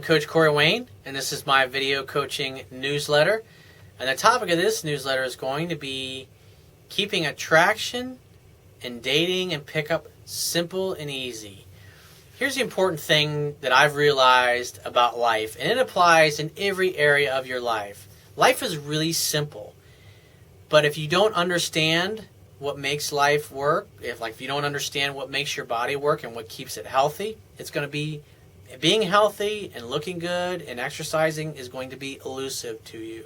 I'm Coach Corey Wayne, and this is my video coaching newsletter. And the topic of this newsletter is going to be keeping attraction and dating and pickup simple and easy. Here's the important thing that I've realized about life, and it applies in every area of your life. Life is really simple, but if you don't understand what makes life work, if you don't understand what makes your body work and what keeps it healthy, it's going to be being healthy and looking good and exercising is going to be elusive to you.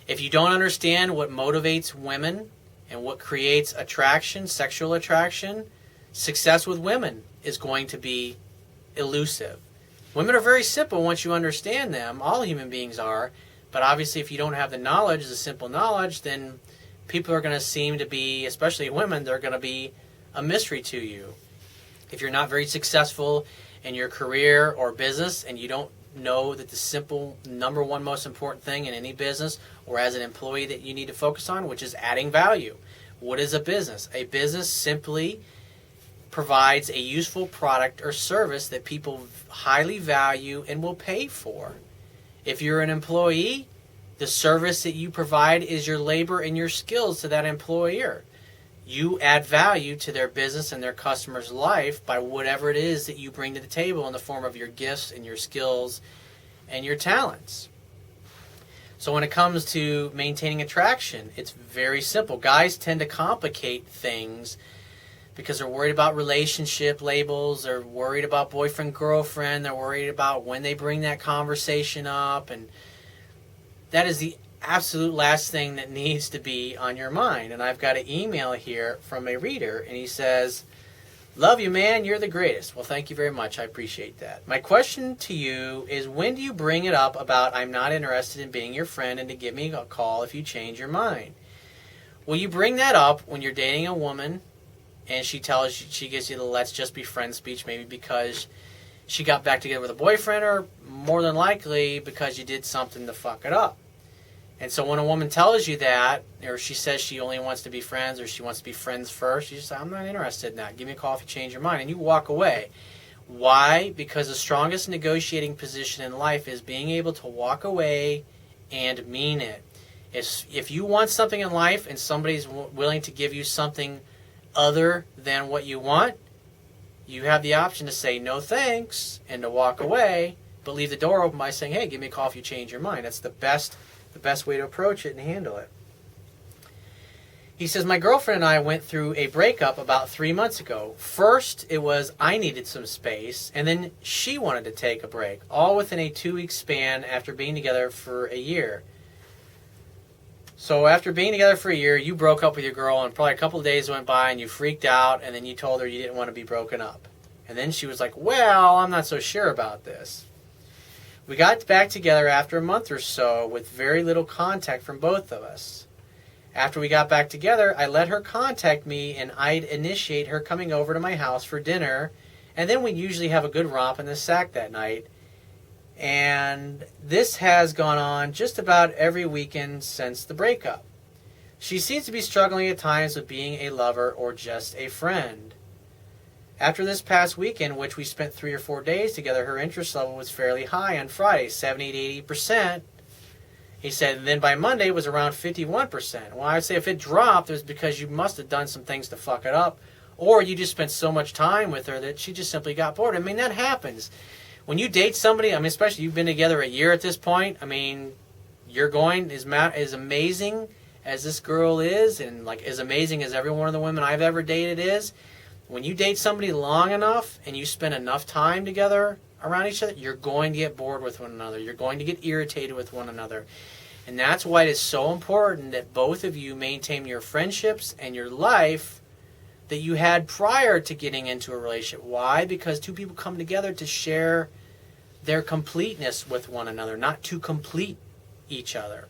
If you don't understand what motivates women and what creates attraction, sexual attraction, success with women is going to be elusive. Women are very simple once you understand them. All human beings are. But obviously if you don't have the knowledge, the simple knowledge, then people are going to seem to be, especially women, they're going to be a mystery to you. If you're not very successful in your career or business and you don't know that the simple number one most important thing in any business or as an employee that you need to focus on, which is adding value. What is a business? A business simply provides a useful product or service that people highly value and will pay for. If you're an employee, the service that you provide is your labor and your skills to that employer. You add value to their business and their customer's life by whatever it is that you bring to the table in the form of your gifts and your skills and your talents. So when it comes to maintaining attraction, it's very simple. Guys tend to complicate things because they're worried about relationship labels, they're worried about boyfriend, girlfriend, they're worried about when they bring that conversation up, and that is the absolute last thing that needs to be on your mind. And I've got an email here from a reader, and he says, "Love you, man, you're the greatest." Well, thank you very much, I appreciate that. My question to you is, when do you bring it up about I'm not interested in being your friend and to give me a call if you change your mind? Will you bring that up when you're dating a woman and she gives you the let's just be friends speech, maybe because she got back together with a boyfriend, or more than likely because you did something to fuck it up? And so when a woman tells you that, or she says she only wants to be friends, or she wants to be friends first, you just say, I'm not interested in that. Give me a call if you change your mind. And you walk away. Why? Because the strongest negotiating position in life is being able to walk away and mean it. If you want something in life and somebody's willing to give you something other than what you want, you have the option to say no thanks and to walk away, but leave the door open by saying, hey, give me a call if you change your mind. That's the best way to approach it and handle it. He says, my girlfriend and I went through a breakup about 3 months ago. First, it was I needed some space, and then she wanted to take a break, all within a 2-week span after being together for a year. So after being together for a year, you broke up with your girl, and probably a couple of days went by, and you freaked out, and then you told her you didn't want to be broken up. And then she was like, well, I'm not so sure about this. We got back together after a month or so with very little contact from both of us. After we got back together, I let her contact me, and I'd initiate her coming over to my house for dinner, and then we'd usually have a good romp in the sack that night. And this has gone on just about every weekend since the breakup. She seems to be struggling at times with being a lover or just a friend. After this past weekend, which we spent 3 or 4 days together, her interest level was fairly high on Friday, 70 to 80%. He said, and then by Monday it was around 51%. Well, I'd say if it dropped, it was because you must have done some things to fuck it up, or you just spent so much time with her that she just simply got bored. I mean, that happens. When you date somebody, I mean, especially you've been together a year at this point, I mean, you're going, as amazing as this girl is, and like as amazing as every one of the women I've ever dated is, when you date somebody long enough and you spend enough time together around each other, you're going to get bored with one another. You're going to get irritated with one another. And that's why it is so important that both of you maintain your friendships and your life that you had prior to getting into a relationship. Why? Because two people come together to share their completeness with one another, not to complete each other.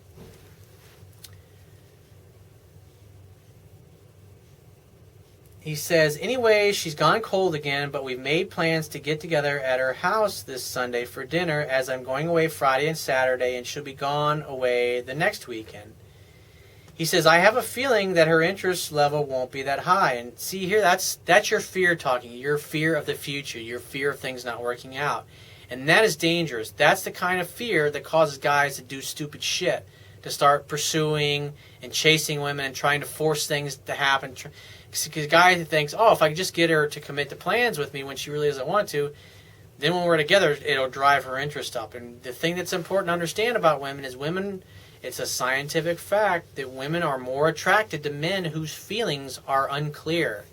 He says, anyway, she's gone cold again, but we've made plans to get together at her house this Sunday for dinner, as I'm going away Friday and Saturday, and she'll be gone away the next weekend. He says, I have a feeling that her interest level won't be that high. And see here, that's your fear talking, your fear of the future, your fear of things not working out. And that is dangerous. That's the kind of fear that causes guys to do stupid shit, to start pursuing and chasing women and trying to force things to happen. Because a guy thinks, oh, if I can just get her to commit to plans with me when she really doesn't want to, then when we're together, it'll drive her interest up. And the thing that's important to understand about women is it's a scientific fact that women are more attracted to men whose feelings are unclear.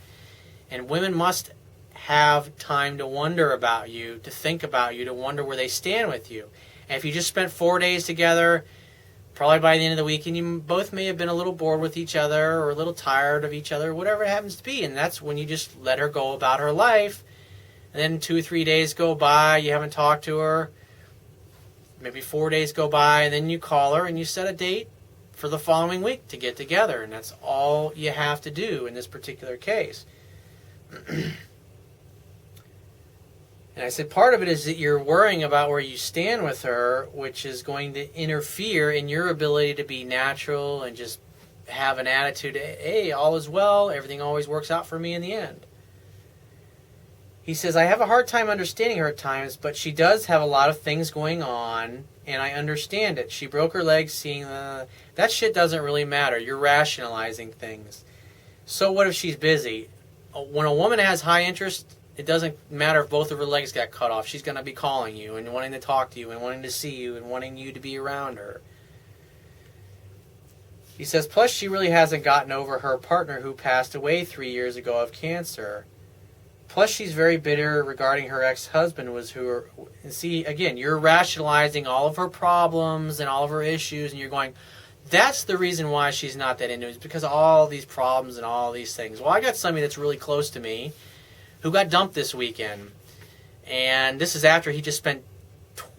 And women must have time to wonder about you, to think about you, to wonder where they stand with you. And if you just spent 4 days together, probably by the end of the weekend, you both may have been a little bored with each other or a little tired of each other, whatever it happens to be. And that's when you just let her go about her life. And then 2 or 3 days go by, you haven't talked to her. Maybe 4 days go by, and then you call her and you set a date for the following week to get together. And that's all you have to do in this particular case. And I said part of it is that you're worrying about where you stand with her, which is going to interfere in your ability to be natural and just have an attitude, hey, all is well, everything always works out for me in the end. He says, I have a hard time understanding her at times, but she does have a lot of things going on, and I understand it. She broke her leg seeing that shit doesn't really matter. You're rationalizing things. So what if she's busy? When a woman has high interest, it doesn't matter if both of her legs got cut off. She's going to be calling you and wanting to talk to you and wanting to see you and wanting you to be around her. He says, plus she really hasn't gotten over her partner who passed away 3 years ago of cancer. Plus she's very bitter regarding her ex-husband and see, again, you're rationalizing all of her problems and all of her issues, and you're going, that's the reason why she's not that into it. It's because of all these problems and all these things. Well, I got somebody that's really close to me who got dumped this weekend. And this is after he just spent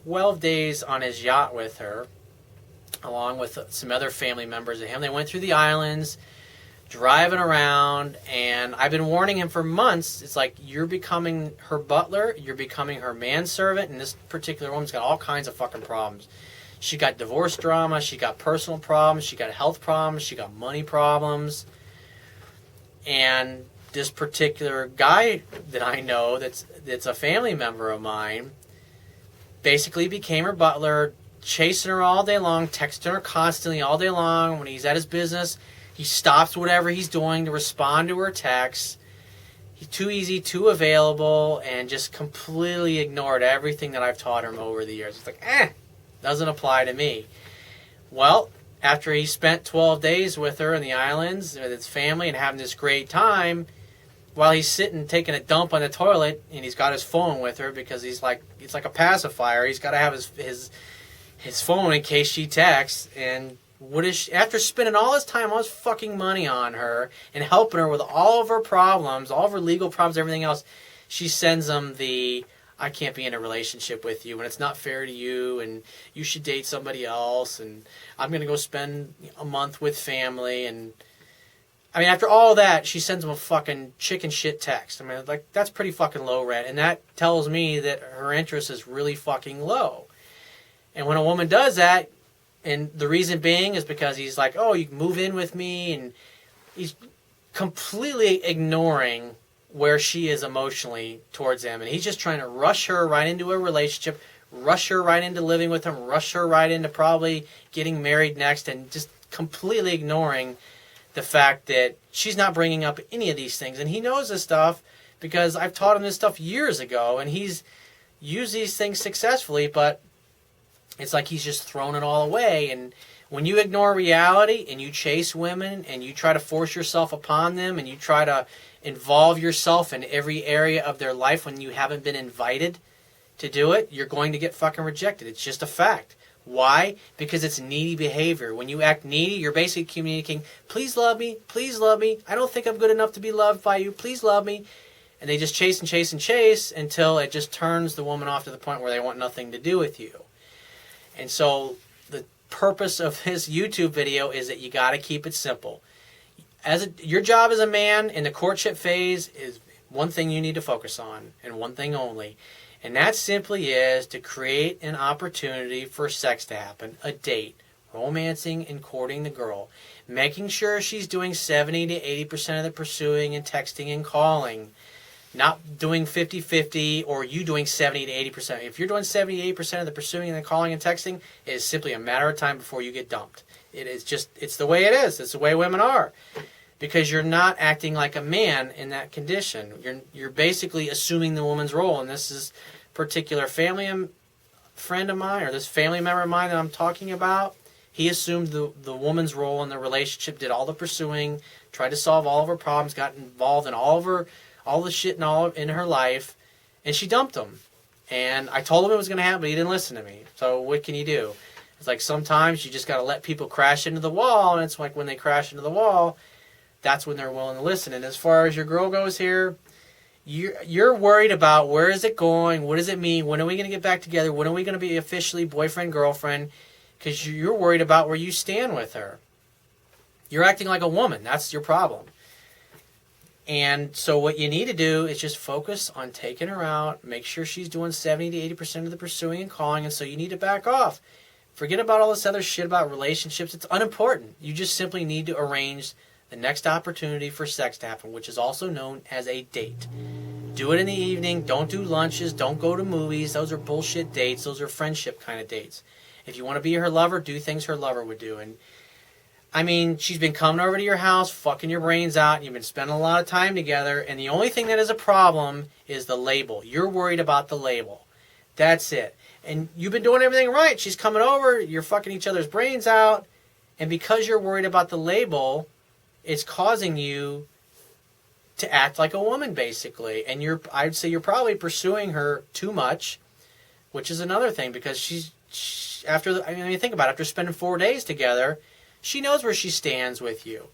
12 days on his yacht with her, along with some other family members of him. They went through the islands, driving around, and I've been warning him for months. It's like, you're becoming her butler, you're becoming her manservant, and this particular woman's got all kinds of fucking problems. She got divorce drama, she got personal problems, she got health problems, she got money problems. And this particular guy that I know that's a family member of mine basically became her butler, chasing her all day long, texting her constantly all day long. When he's at his business, he stops whatever he's doing to respond to her texts. He's too easy, too available, and just completely ignored everything that I've taught him over the years. It's like, doesn't apply to me. Well, after he spent 12 days with her in the islands with his family and having this great time, while he's sitting taking a dump on the toilet, and he's got his phone with her because it's like a pacifier. He's got to have his phone in case she texts. And after spending all his time, all his fucking money on her and helping her with all of her problems, all of her legal problems, everything else, she sends him I can't be in a relationship with you, and it's not fair to you, and you should date somebody else, and I'm going to go spend a month with family. And I mean, after all that, she sends him a fucking chicken shit text. I mean, like, that's pretty fucking low rent, and that tells me that her interest is really fucking low. And when a woman does that, and the reason being is because he's like, oh, you can move in with me, and he's completely ignoring where she is emotionally towards him, and he's just trying to rush her right into a relationship, rush her right into living with him, rush her right into probably getting married next, and just completely ignoring the fact that she's not bringing up any of these things. And he knows this stuff because I've taught him this stuff years ago, and he's used these things successfully, but it's like he's just thrown it all away. And when you ignore reality and you chase women and you try to force yourself upon them and you try to involve yourself in every area of their life when you haven't been invited to do it, you're going to get fucking rejected. It's just a fact. Why? Because it's needy behavior. When you act needy, you're basically communicating, please love me, I don't think I'm good enough to be loved by you, please love me. And they just chase and chase and chase until it just turns the woman off to the point where they want nothing to do with you. And so the purpose of this YouTube video is that you got to keep it simple. Your job as a man in the courtship phase is one thing you need to focus on, and one thing only. And that simply is to create an opportunity for sex to happen, a date, romancing and courting the girl, making sure she's doing 70 to 80% of the pursuing and texting and calling, not doing 50-50 or you doing 70 to 80%. If you're doing 70 to 80% of the pursuing and the calling and texting, it is simply a matter of time before you get dumped. It's the way it is. It's the way women are. Because you're not acting like a man in that condition. You're basically assuming the woman's role. And this is particular family friend of mine, or this family member of mine that I'm talking about. He assumed the woman's role in the relationship, did all the pursuing, tried to solve all of her problems, got involved in all the shit in her life, and she dumped him. And I told him it was going to happen, but he didn't listen to me. So what can you do? It's like sometimes you just got to let people crash into the wall, and it's like when they crash into the wall, that's when they're willing to listen. And as far as your girl goes here, you're worried about where is it going, what does it mean, when are we going to get back together, when are we going to be officially boyfriend, girlfriend, because you're worried about where you stand with her. You're acting like a woman. That's your problem. And so what you need to do is just focus on taking her out, make sure she's doing 70 to 80% of the pursuing and calling, and so you need to back off. Forget about all this other shit about relationships. It's unimportant. You just simply need to arrange the next opportunity for sex to happen, which is also known as a date. Do it in the evening. Don't do lunches. Don't go to movies. Those are bullshit dates. Those are friendship kind of dates. If you want to be her lover, do things her lover would do. And I mean, she's been coming over to your house, fucking your brains out. You've been spending a lot of time together. And the only thing that is a problem is the label. You're worried about the label. That's it. And you've been doing everything right. She's coming over. You're fucking each other's brains out. And because you're worried about the label, it's causing you to act like a woman, basically. And I'd say you're probably pursuing her too much, which is another thing, because think about it, after spending 4 days together, she knows where she stands with you.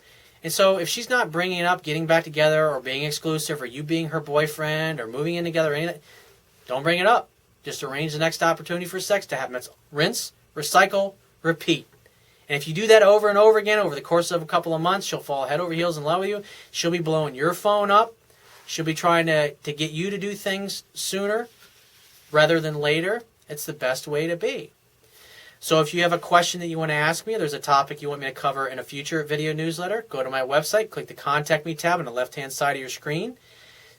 And so if she's not bringing it up, getting back together, or being exclusive, or you being her boyfriend, or moving in together, or anything, don't bring it up. Just arrange the next opportunity for sex to happen. It's rinse, recycle, repeat. And if you do that over and over again over the course of a couple of months, she'll fall head over heels in love with you. She'll be blowing your phone up. She'll be trying to get you to do things sooner rather than later. It's the best way to be. So if you have a question that you want to ask me, or there's a topic you want me to cover in a future video newsletter, go to my website, click the Contact Me tab on the left-hand side of your screen.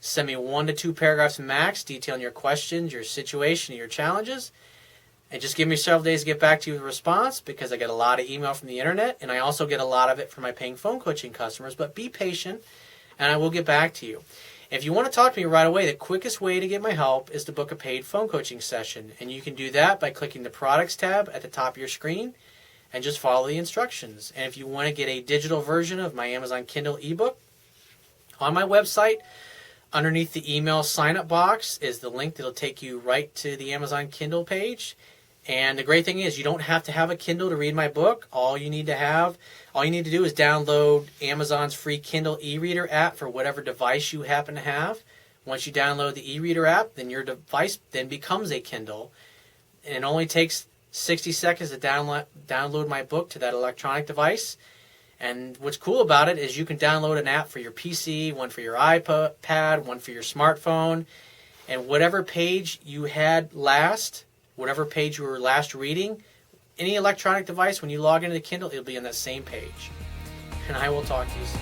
Send me 1 to 2 paragraphs max detailing your questions, your situation, your challenges. And just give me several days to get back to you with a response, because I get a lot of email from the internet, and I also get a lot of it from my paying phone coaching customers. But be patient, and I will get back to you. If you want to talk to me right away, the quickest way to get my help is to book a paid phone coaching session. And you can do that by clicking the Products tab at the top of your screen and just follow the instructions. And if you want to get a digital version of my Amazon Kindle ebook, on my website, underneath the email sign-up box is the link that'll take you right to the Amazon Kindle page. And the great thing is you don't have to have a Kindle to read my book. All you need to do is download Amazon's free Kindle e-reader app for whatever device you happen to have. Once you download the e-reader app, then your device then becomes a Kindle. And it only takes 60 seconds to download my book to that electronic device. And what's cool about it is you can download an app for your PC, one for your iPad, one for your smartphone. And whatever page you had last, whatever page you were last reading, any electronic device, when you log into the Kindle, it'll be on that same page. And I will talk to you soon.